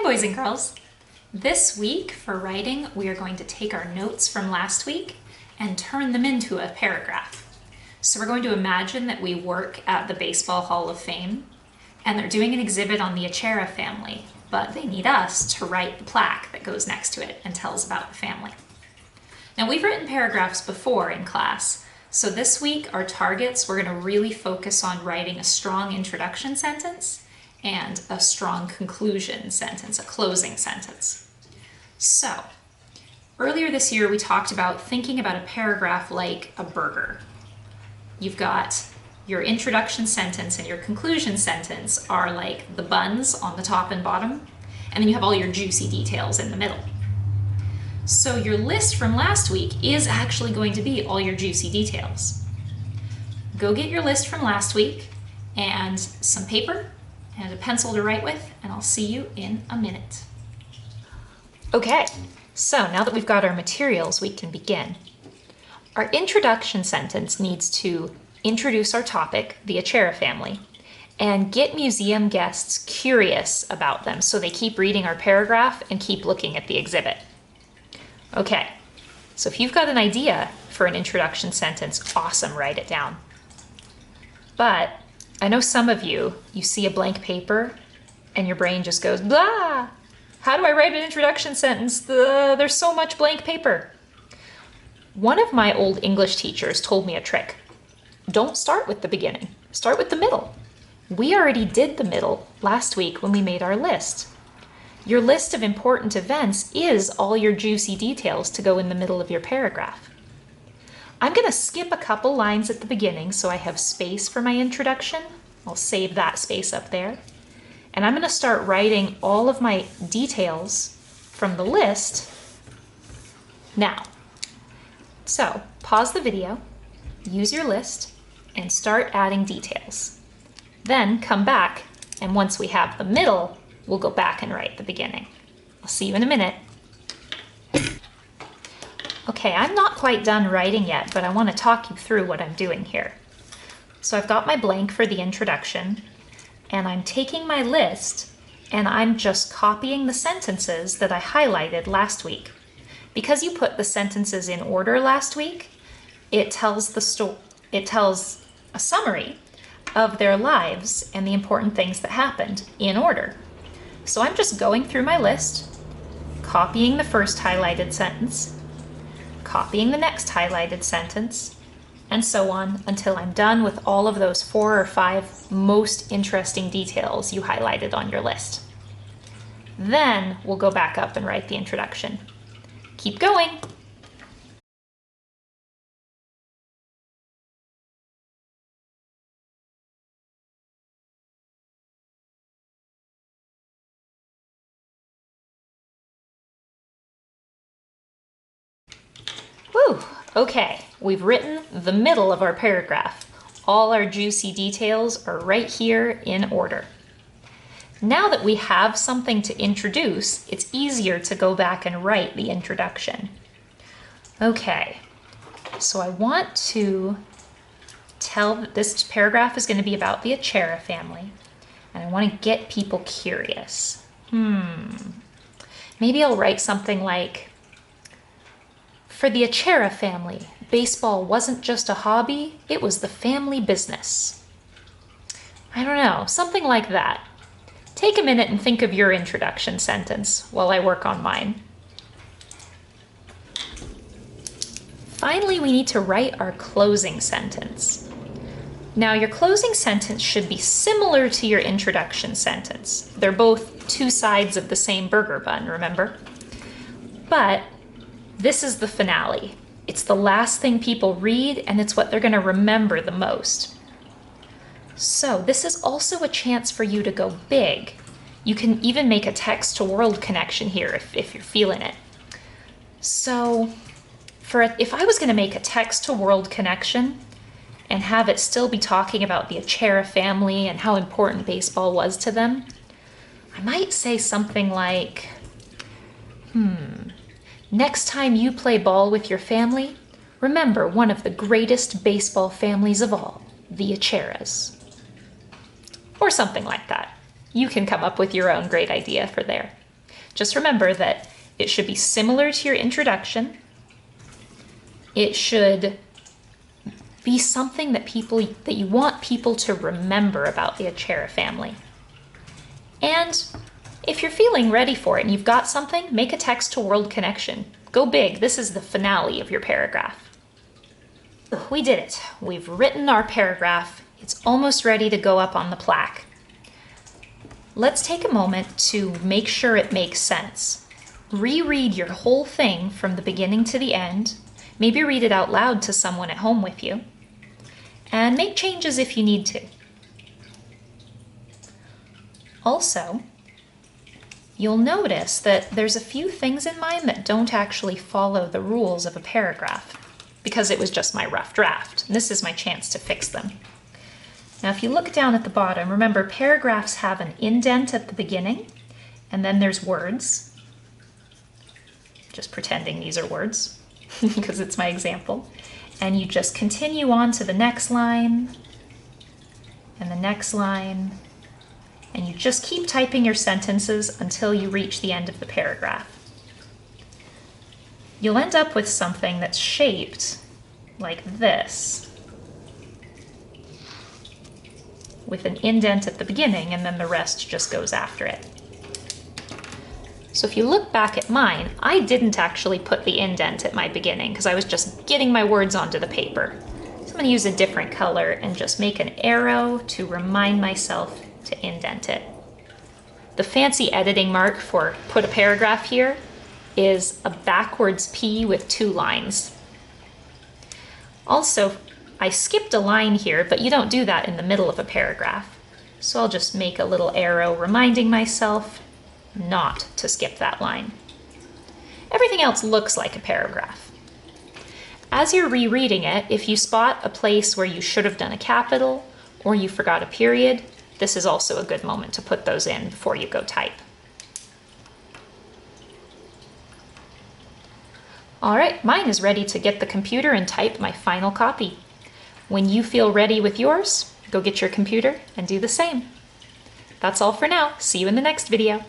boys and girls. This week for writing, we are going to take our notes from last week and turn them into a paragraph. So we're going to imagine that we work at the Baseball Hall of Fame and they're doing an exhibit on the Achara family, but they need us to write the plaque that goes next to it and tells about the family. Now we've written paragraphs before in class, so this week our targets, we're going to really focus on writing a strong introduction sentence and a strong conclusion sentence, a closing sentence. So, earlier this year we talked about thinking about a paragraph like a burger. You've got your introduction sentence and your conclusion sentence are like the buns on the top and bottom, and then you have all your juicy details in the middle. So your list from last week is actually going to be all your juicy details. Go get your list from last week and some paper and a pencil to write with, and I'll see you in a minute. Okay, so now that we've got our materials, we can begin. Our introduction sentence needs to introduce our topic, the Achara family, and get museum guests curious about them so they keep reading our paragraph and keep looking at the exhibit. Okay, so if you've got an idea for an introduction sentence, awesome, write it down. But I know some of you see a blank paper and your brain just goes, blah! How do I write an introduction sentence? There's so much blank paper. One of my old English teachers told me a trick. Don't start with the beginning, start with the middle. We already did the middle last week when we made our list. Your list of important events is all your juicy details to go in the middle of your paragraph. I'm going to skip a couple lines at the beginning so I have space for my introduction. I'll save that space up there. And I'm going to start writing all of my details from the list now. So pause the video, use your list, and start adding details. Then come back, and once we have the middle, we'll go back and write the beginning. I'll see you in a minute. Okay, I'm not quite done writing yet, but I want to talk you through what I'm doing here. So I've got my blank for the introduction, and I'm taking my list and I'm just copying the sentences that I highlighted last week. Because you put the sentences in order last week, it tells a summary of their lives and the important things that happened in order. So I'm just going through my list, copying the first highlighted sentence, copying the next highlighted sentence, and so on until I'm done with all of those 4 or 5 most interesting details you highlighted on your list. Then we'll go back up and write the introduction. Keep going. Whew, okay, we've written the middle of our paragraph. All our juicy details are right here in order. Now that we have something to introduce, it's easier to go back and write the introduction. Okay, so I want to tell that this paragraph is going to be about the Achara family, and I want to get people curious. Maybe I'll write something like, for the Achara family, baseball wasn't just a hobby, it was the family business. I don't know, something like that. Take a minute and think of your introduction sentence while I work on mine. Finally, we need to write our closing sentence. Now, your closing sentence should be similar to your introduction sentence. They're both 2 sides of the same burger bun, remember? But this is the finale. It's the last thing people read, and it's what they're going to remember the most. So this is also a chance for you to go big. You can even make a text-to-world connection here if you're feeling it. So if I was going to make a text-to-world connection and have it still be talking about the Achara family and how important baseball was to them, I might say something like, next time you play ball with your family, remember one of the greatest baseball families of all, the Acharas. Or something like that. You can come up with your own great idea for there. Just remember that it should be similar to your introduction. It should be something that you want people to remember about the Achera family. And if you're feeling ready for it and you've got something, make a text to world connection. Go big. This is the finale of your paragraph. We did it. We've written our paragraph. It's almost ready to go up on the plaque. Let's take a moment to make sure it makes sense. Reread your whole thing from the beginning to the end. Maybe read it out loud to someone at home with you. And make changes if you need to. Also, you'll notice that there's a few things in mine that don't actually follow the rules of a paragraph because it was just my rough draft. And this is my chance to fix them. Now, if you look down at the bottom, remember paragraphs have an indent at the beginning, and then there's words. Just pretending these are words because it's my example. And you just continue on to the next line and the next line, and you just keep typing your sentences until you reach the end of the paragraph. You'll end up with something that's shaped like this, with an indent at the beginning, and then the rest just goes after it. So if you look back at mine, I didn't actually put the indent at my beginning because I was just getting my words onto the paper. So I'm going to use a different color and just make an arrow to remind myself to indent it. The fancy editing mark for put a paragraph here is a backwards P with 2 lines. Also, I skipped a line here, but you don't do that in the middle of a paragraph. So I'll just make a little arrow reminding myself not to skip that line. Everything else looks like a paragraph. As you're rereading it, if you spot a place where you should have done a capital or you forgot a period, this is also a good moment to put those in before you go type. All right, mine is ready to get the computer and type my final copy. When you feel ready with yours, go get your computer and do the same. That's all for now. See you in the next video.